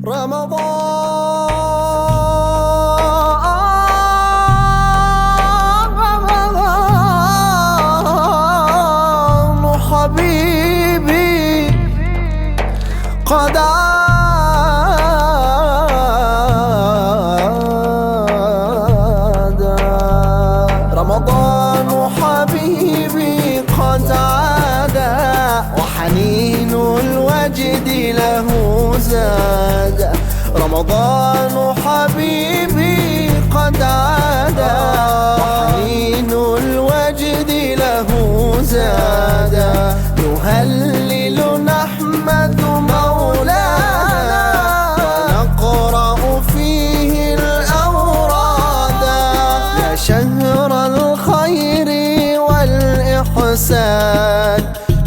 رمضان حبيبي قد عاد. رمضان حبيبي قد عاد، وحنين الوجد له زاد. رمضان حبيبي قد عاد، وحنين الوجد له زاد. نهلل نحمد مولانا، نقرأ فيه الأوراد. يا شهر الخير والإحسان،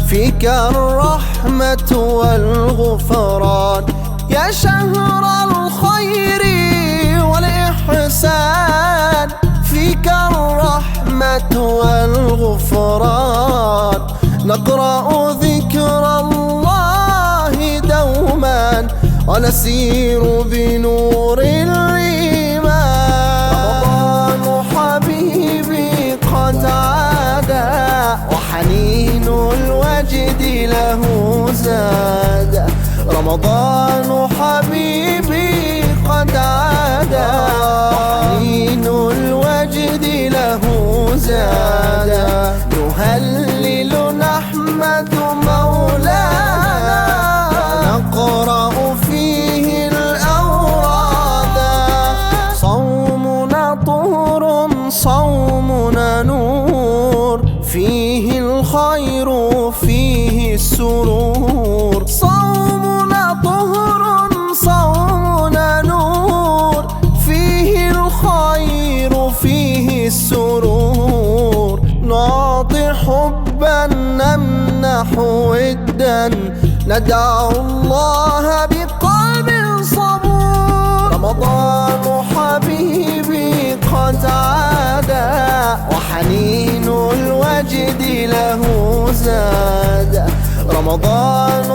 فيك الرحمة والغفران. يا شهر الخير والإحسان، فيك الرحمة والغفران. نقرأ ذكر الله دوما، ونسير بنور الإيمان. رمضان حبيبي قد عاد، وحنين الوجد له زاد. رمضان حبيبي قد عاد، وحنين الوجد له زاد. نهلل نحمد مولانا، نقرأ فيه الأوراد. صومنا طهر صومنا نور، فيه الخير فيه السرور. صومنا طهر صومنا نور، فيه الخير فيه السرور. نعطي حبا نمنح ودا، ندعو الله بقلب صبور. رمضان حبيبي قد عاد، وحنين الوجد له زاد. رمضان